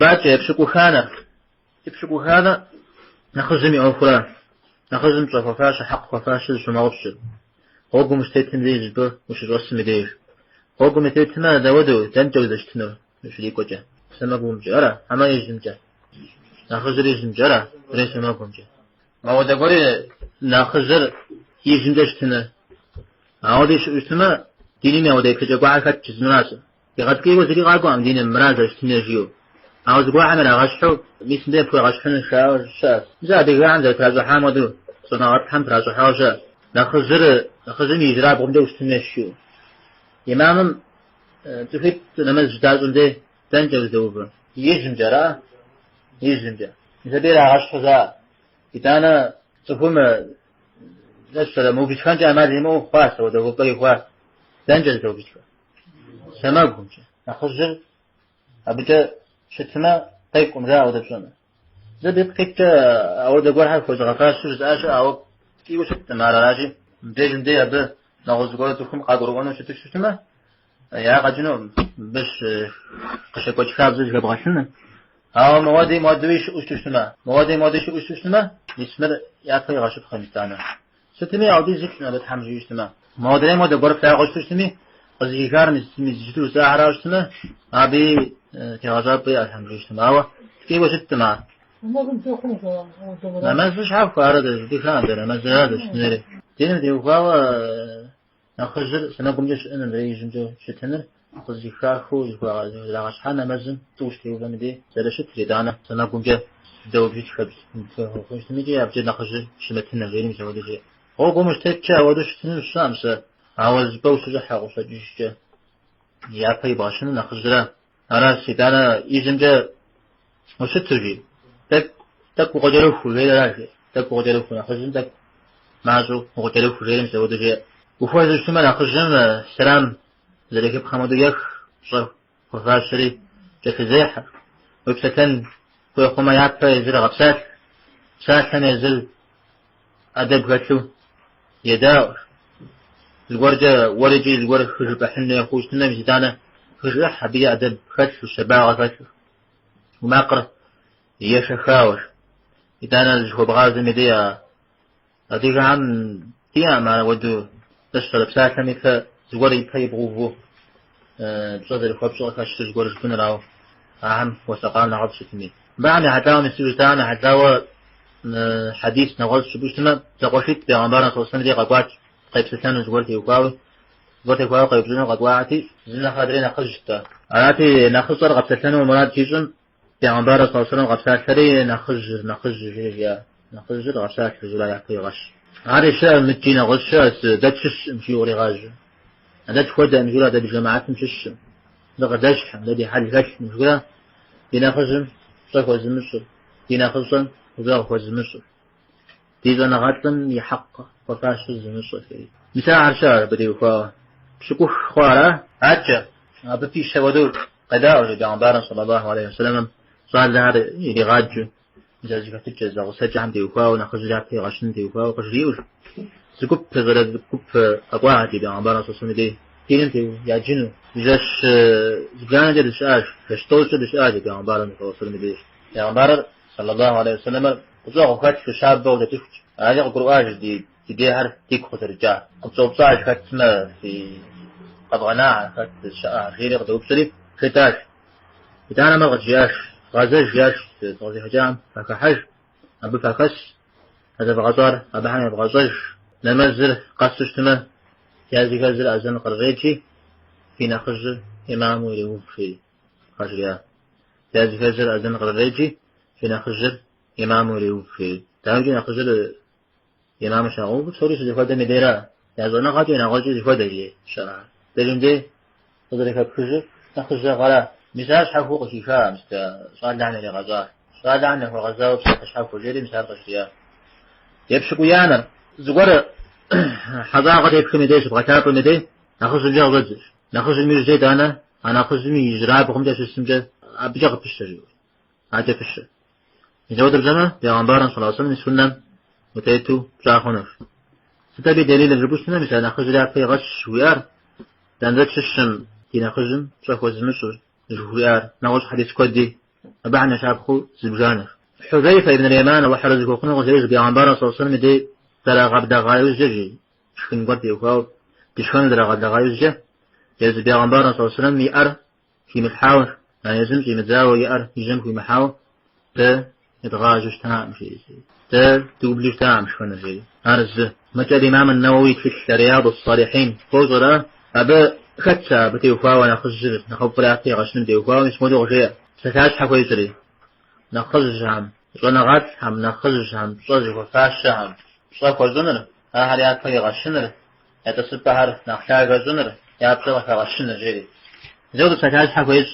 أراد يبشكو خانة نخزم أوفرا نخزم صفافاش حق فافاش شماوش هوجو مستيتم ليج بو وش الرسم ليج هوجو مستيتم داودو تنجو دشتنو مش ليكو جا سما بومجارا أما يجمجا نخزر يجمجارا ريس ما بومجا ما هو دقوري نخزر يجمجاشتنا أوديش اشتما ديني أودي كجا قاعد كتزناس يقد كي وزري قاعد عم دين مرازا اشتناجيو عاوز قاعد عمل غشحو ميسن ده فوق غشحن شاو شاس زاد قاعد عند تراجع حامدو صناعات حم تراجع حاجة نخزر يجرا بقوم اشتناشيو إمام تفيد نمز جدازون ده تنجز دوبا يجمجارا يجمجا إذا بيرا غشحو ذا إتانا تفهم لسه مو بيشكان جا ما دي مو خاص وده هو بقي خاص تنجز دو بيشكان سماكم جا نخزر أبدا شتما تيكم ذا أو دبسنا ذا بيبقيت أو دقور حال فوز غفاش سوز آشا أو كيو شتما على راجي مديجم دي أبدا نغز قولة تكم قاقرغونا شتما يا قجنو بس قشكو جفاب زيج قبغشنا أو مواديش أشتما مواديش أشتما يسمر يأكل غشب خمستانا ستمي أو دي زكنا بتحمل أشتما مواد قرب تاع أشتمي قزيكار مزجتو ساعة أشتما أبي كغزاب بي الحمد أشتما أو كيف وشتما ما مزش عارف أرد دي كان ده ما زاد شنري دين دي وقاوة نخزر سنقوم جش إن اللي يجمجو شتنر قزيكار خو يقوا لغش حنا مزن توشتي ولا مدي زلشت ريدانا سنقوم جا دو بيش خبز خوش تميجي أبجد نخزر شمتنا غيري مسوي شيء هو قومش تكشى ودوش تنر الشمس عاوز بوش جحا وش جيش يا في باشن نخزره أنا سيدانا يجمجا وشتوجي تك وقدروا فوجي راجي تك وقدروا فونا خزن تك معزو وقدروا فوجي مسوي دوجي وفوز الشمال نخزن سلام ذلك بخمدو يخ صف وفاشري جفزيح وبسكن ويقوم يعطي يزل غبسات ساكن يزل أدب غتلو يداور الورجة ورجي الورج خرج بحنا يخوش تنام زيدانا خرج حبي أدب خش الشباغ خش وما قر يشخاور إدانا الجو بغاز مديا أديك عن تيا ما ودو تشتغل بساعة ميكا زوري كي بغوفو بصدر خبصو خش زوري جبنا راو أهم وسقالنا عبش تمي بعد حتى من سويتانا حتى حديث نغز شبوشتنا تقوشيت بغنبارنا توصلنا دي قاقوات قيب ستان زورتي وقاوي زورتي وقاوي قيب زنا قاقواتي زنا خادرين نخجتا أناتي نخزر قب ستان ومراد تيجن بغنبارنا توصلنا قب ساتري نخزر غسات زلا يحكي غش هذا الشيء متينا غشاس دتشش مشي وري غاج هذا تفودا نقول هذا بجماعات مشش دغداش الذي حل غش نقول دينا خزم صفو زمشر دينا خزم وزاو خزمشر دينا نغطن يحق وفاش زمشر في مساء عشاء بدي وفا شكوش خوارا عجا بفي شودور قداء لجانبارا صلى الله عليه وسلم صار هذا يلي غاج جازي فتجزا وسجع عندي وفا ونخزر في غشن دي وفا وقشريوش سكوب غير سكوب أقواعدي بعنبارا صلى الله عليه وسلم تينتي يا جنو جاش زبان جد شاش فشتوش جد شاش بعنبارا صلى الله عليه وسلم بعنبارا صلى الله عليه وسلم وزاق وخاتش شابة ولا تفج هذه القرآن دي تديهر تيك خطر جا قصوب صاش خاتما في قد غناع خات الشقاء خيري قد وبسلي ختاش إتانا مغد جاش غازش جاش توضيح جام فكحج أبو فكس هذا بغزار أبو حامي بغزش نمزل قصش تما يازي غزل أزن قرغيتي فينا خزر إمام ويلوه في خجريا يازي غزل أزن قرغيتي فينا خزر إمام ويلوه في تاوجي خزر إمام شاغوب سوري سجفادة مديرا يازونا قاتي نغاجي زفادة جي شرع دلون دي قدرك خزر نخزر غلا مثال حفوق شفاء صار عنه لغزار صار عنه غزار وبسيطش حفوق جيري مثال قشريا يبشكو يانا زغور حضاقة يبكم يديش بغتاب مدي ناخذ الجو غزر ناخذ الميرزي دانا أنا أخذ ميزرا بقوم جاش السمجة أبجغ بشتريو هذا بشتر إذا ودر جمع بيغنبارا صلى الله عليه وسلم سنة وتيتو بشاخونف ستبي دليل الربوشنا مثلا ناخذ لها في غش ويار لأن ذات الشم تي ناخذهم بشاخ وزمشور جويار ناخذ حديث كودي أبعنا شابخو زبجانه حذيفة ابن اليمان وحرز كوخنا وزيز بيعنبارا صلى الله عليه وسلم دي ترى غبدا غايوز جي شكن قد يوكاو تشكن ترى غبدا غايوز جي يز بيعنبارا صلى الله عليه وسلم يأر في محاور يعني يزم في متزاو يأر يجم في محاور تا يتغاجش تام شيء تا توبلش تام شكون شيء أرز متى الإمام النووي في رياض الصالحين فوزرا أبا خدشا بتيوكاو نخزر نخوف فلاقي غشن تيوكاو اسمه دوغشيا ستاش حكو يسري نخزر هم صنغات هم نخزر هم صزق وفاش هم صاك وزنر أهل يأكل غشنر يتصبحر نخشاق وزنر يأبصر غشنر جيري زود ستاش حكو يس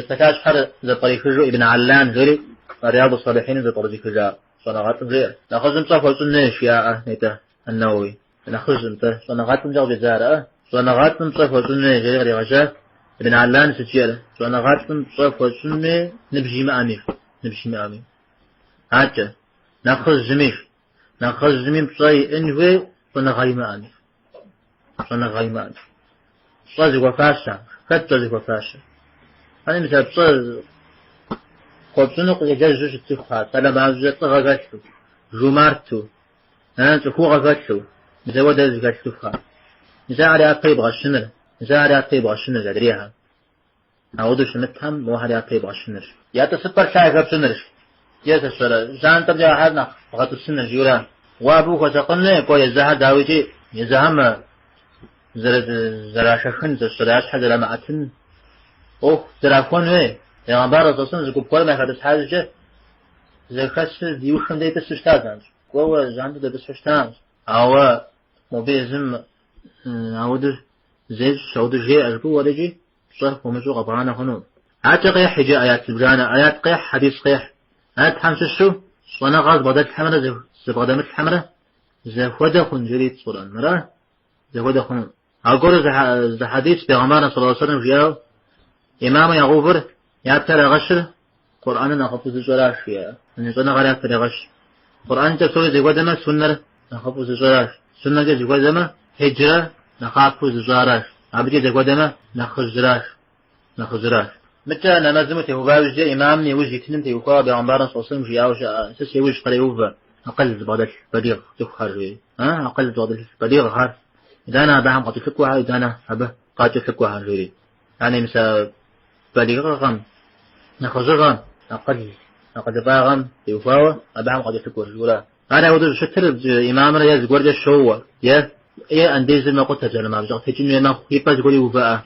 ستاش حر ذا طريق ابن علان غيري رياض الصالحين ذا طريق جاء صنغات غير نخزر صاك وزنر شياء نيته النووي نخزر صنغات جاء بزارة صنغات صاك وزنر غير غشاء ابن علان سجيله صنغات صاك وزنر نبجي مأمي هاتش نأخذ زميم بصي إنوي صنغاي مأمي صازق وفاشا كتزق وفاشا أنا مثلا بصي خبصنق يجزوش التخوات أنا بعض تغاقشتو جمارتو أنا تخوغ غشتو مثلا ودا زقاشتو خات مثلا على طيب غشنر قدريها أعوذ شمتهم مو على طيب غشنر يا تسبر شاي غبشنر يسسر زان ترجع حدنا فقط السنة جوران وابوك وسقني كوي الزهر داويتي يزهم زراشخن زراش حد لما أتن زرافون وي يا غبار تصن زكوب كل ما خدت حاجة زكاس ديوشن ديت السشتان كوا زان ده السشتان أو مبيزم عود زيج شود جي أجبو ولجي صرف ومزو غبرانا خنون عتقي حجة آيات البجانة آيات قيح حديث قيح آيات حمس الشو صنا غاز بدات حمرة زبغدمت حمرة زفودا خنجريت صوران مرة زفودا خنون أقول ذا حديث بيغمارنا صلى الله عليه وسلم جاء إمام يغوفر يابتر غشر قرآن نخفوز الزراش فيها صنا غريات تر غش قرآن تسوي زفودا سنة نخفوز الزراش سنة زفودا هجرة نخفوز الزراش عبدي زفودا نخزراش متى نمزمته وباوج إمامني وجه تنمتي وقال بيغمارنا صلى الله عليه وسلم جاء سسي وجه قريوفا أقل بعض البليغ تخرج أقل بعض البليغ هار إذا أنا بعم قد فكوها إذا أنا أبه قد فكوها غيري يعني مثلا بليغ غم نخزر غم أقل باغم يفاوى أبعم قد فكوها جولا أنا أود شتر إمامنا يزقور ده شو يا أنديز ما قلت تجعل ما بزغ تجين ما يبقى زقوري وفاء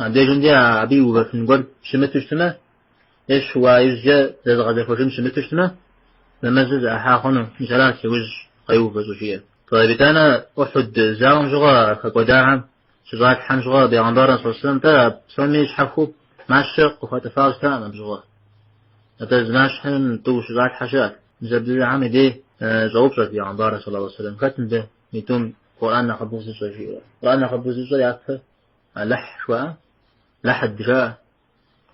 أنديزون دي أبي وفاء نقول شمتشتما إيش هو يزجى زغد فشم شمتشتما لمزز أحاقنا مثلا سوج قيوبة زوجية طيب أنا أحد زاوم جغا كقداهم شغات حم جغا بيغمبارا صلى الله عليه وسلم ترى سميش حفوب مع الشق وفتفاوز تاما بجغا أتزناش حن تو شغات حشات زبدل عامي دي زوبشت بيغمبارا صلى الله عليه وسلم ختم به ميتم قرآن نخبوز الزوجية قرآن نخبوز الزوجية يعفه لح شوى لحد جاء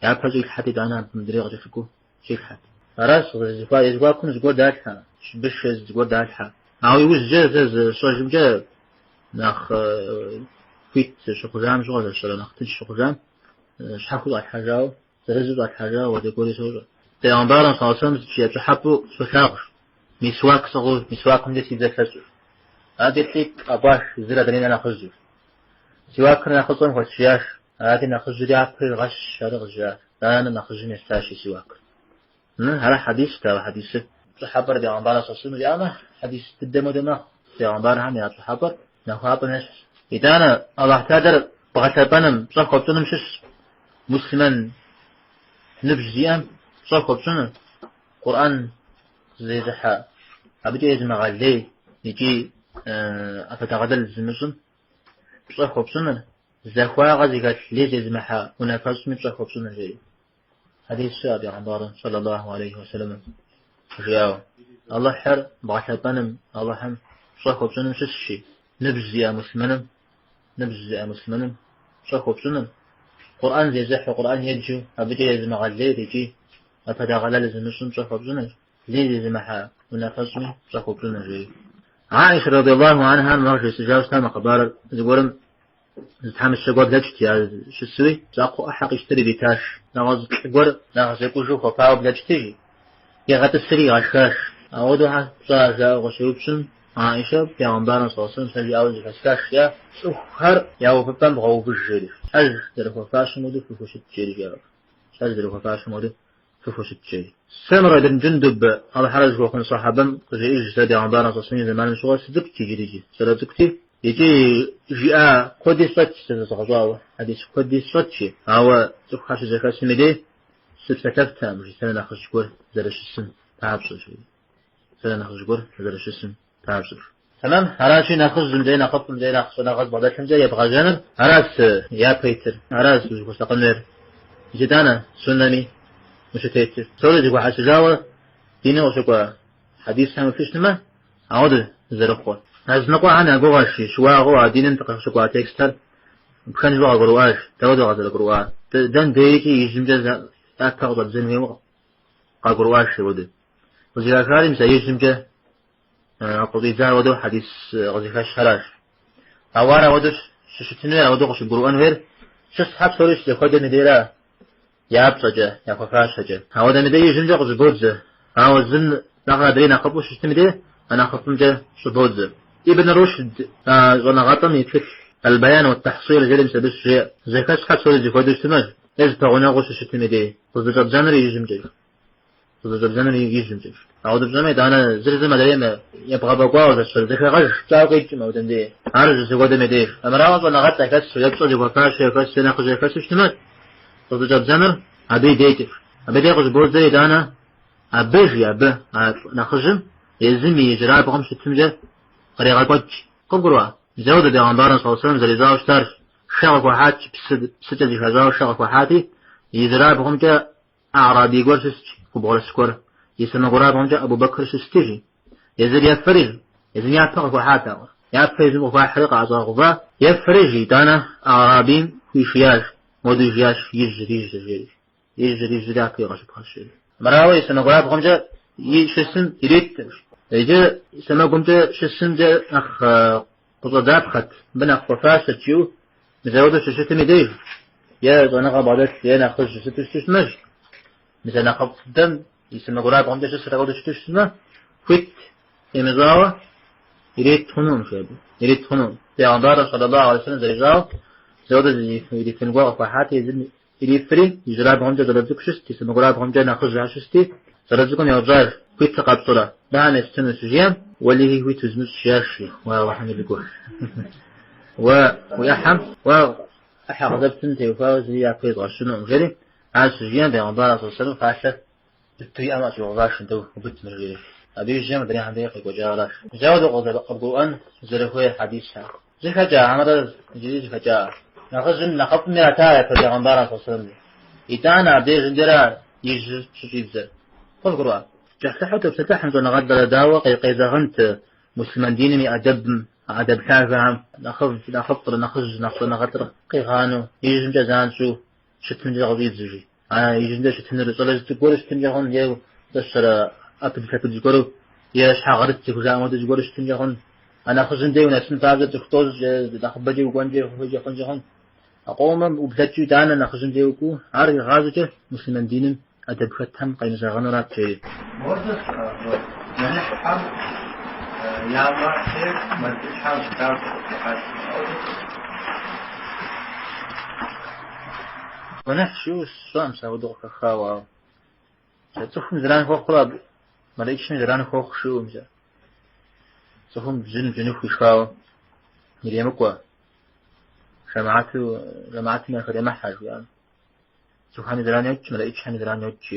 يعفه زيك حتى دانا مدريغ جفكو زيك حتى راس زقوا كن زقوا دالها بش زقوا دالها أو يوز جاز صاج جا ناخ فيت شقزام شغل الشغل ناخ تج شقزام شحكوا الحاجة ترزوا الحاجة وديكوري سوى تيامبارا صاصم شيء تحبوا سخاغ مسواك صغور مسواك من دي زكسو هذه تلك أباش زرا دلنا نخزو سواك نخزون خشياش هذه نخزو دي عقل غش شرق جا أنا نخزو نستاشي سواك هذا حديث ترى حديث صحابة رضي الله عنهم صلى الله عليه وسلم حديث قدامه دماغ رضي الله عنهم يا صحابة نخاف ناس إذا أنا الله تعالى بغتبنا صار قبضنا مشش مسلما نبجزيام صار قبضنا قرآن زي زحا أبدي يزم غالي يجي أفتغدل الزمسون صار قبضنا زخوا غزي قال ليش يزمها ونفس من صار قبضنا جري حديث شاب عن صلى الله عليه وسلم جاء الله حر بعثبنا الله هم صاحب سنم ششي نبز يا مسلمنا صاحب سنم قرآن زي زح قرآن يجو أبدي يزم غلي يجي أفدا غلال زمسون صاحب سنم ليه يزمها ونفسمي صاحب سنم جاي عائشة رضي الله عنها مرجع سجاوس تام قبار زقولم زتحمل شجور لجتي شو سوي زاقو أحق يشتري بيتاش نغز قور نغز يكوشو خفاو بلجتي يغت السري غشاش أودو حصا غشوبشن عائشة بيعنبارا صوصن سجي أوزي فسكاش يا سخر يا وفبان بغو بجري حج دلو خفاش مودو ففوش الجري يا حج دلو خفاش مودو ففوش الجري سمرة بن جندب على حرج وخن صحابا قجي إيج سادي عنبارا صوصن زمان شغل سدبتي جريجي سدبتي يجي جاء قدي صوت تزغزاوة حديث قدي صوت شيء هو تخش زكاة سمدي ستفتفت مش سنة ناخذ شكور زرش السن تعبصر شيء سنة ناخذ شكور زرش السن تعبصر تمام هراشي ناخذ زمدي ناخذ زمدي ناخذ بعض الحمزة يبغى جانب هراس يا بيتر هراس وش مستقنر جدانا سنمي مش تيتر سولي جوا حسجاوة دينا وشكوا حديث هم فيش نما عود زرقون از نقوى عنها قواشي شواء غوا دين انتقى شكوا تكستر بخان جوا قرواش تودو غزل قرواش دان ديكي يجمجا أتغضب زنهي وقا قرواش ودو وزيغا كارم سيجمجا قضي زار ودو حديث غزيخاش خلاش اوارا ودوش ششتنوير ودو قش قروان وير شس حب سوريش لخودا نديرا ياب سجا يا خفاش سجا هودا ندي يجمجا قش بوزا هاو الزن نقرا درينا قبو ششتمدي أنا خفمجا شبوزا ابن رشد غنغطم يتفك البيان والتحصيل جلم سبس شيء زي كاش حب سوري جفودو استماج إذا تغنى غش ششتمدي وزجاب زانر يجمجا وزجاب زانر يجمجا أعود بزمي دانا زرزم دريم يبغى بقوا وزشل ذكر غش تاقيت مودن دي عارج سواد مدير أمراض ونغطى كاس يبصر جفاش كاس ناخذ كاس استماج وزجاب زانر أبي ديتر أبي ديقش بوزي دانا أبيج أبى ناخذهم يزمي يجرى بقوم شتمجا قريقة قدش قبروا زود دي عندارن صلى الله عليه وسلم زريزاو شتار شغف وحات بسجل جهازاو شغف وحاتي يجرى بقوم جا أعرابي قول شست قبول سكور يسمى قراب بقوم جا أبو بكر شستيجي يزر يفرج يزن يفرق وحاتا يفرج وحرق عزا غضا يفرجي دانا أعرابين في شياش ودو جياش يجري داكي غشب خشير مراوي يسمى قراب بقوم جا يشسن يريد يجي يسمى قوم جا شسن جا أخ قصدات خط بنا خفاشة تشيو مزودة ششت مدير يا زنا بعدك يا ناخذ ششت شمج مثلا ناخذ دم يسمى قراب عمده ششت قاعد ششت شمج فيت يمزاوة يريد هنون شاب يريد هنون في عندار صلى الله عليه وسلم زيجاو زودة يريد في الواقع فحاتي يزن يريد فري يجرب عمده زرزق ششت يسمى قراب عمده ناخذ ششتي زرزقون يوزار فيت تقابصلا ده نستنى سجيان واللي هو تزمز شاشي والله بيقول ويحم وأحق ذبتن تيفاوز لي أقيد غشنا مجري على سجيان بين عبارة صلى الله عليه وسلم فعشت بتوي أما شو غاش انتو وبت مرجري أبي الجامع دري عن دقيقة وجاراش جاود قضى قبوان زرخوي حديثها زي خجاء عمر جديد خجاء نخزن نخف مئتاية في عبارة صلى الله عليه وسلم إتانا عبدي جندرا يجز شجيب زر قل قرآن جحتحت بستحن زون غدر داوة قيزا غنت مسلمان ديني أدب حافظ نخف نغطر قيغانو يجم جزان شو شتن جغضيد زوجي يجم جا شتن رسالة تقول شتن جغن يو دسر أبد كتب جقولو يش حغرت تكوزا مود جقول شتن جغن أنا خزن دي ونسن تابزة تختوز نخبجي وقوانجي وخبجي خنجغن أقوم وبتجي دانا نخزن دي وكو عاري غازجة مسلمان ديني أدب فتهم قيم زغنورات شيء موردس نحب يا الله خير ما تحاول تعرف ونحشو السلام سودوق خاوا تفهم زران خوخ قراب ما لقيتش زران خوخ شو مجا تفهم جنوب في خاوا مريم قوا جماعته ما خدمة حاجة يعني سبحان زران يوتش ما لقيتش حان زران يوتش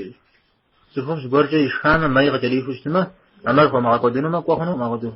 سبحان زبرجة يشخان ما يغجليه وشتما أمر فما قدنوا ما قوهنوا ما قدوا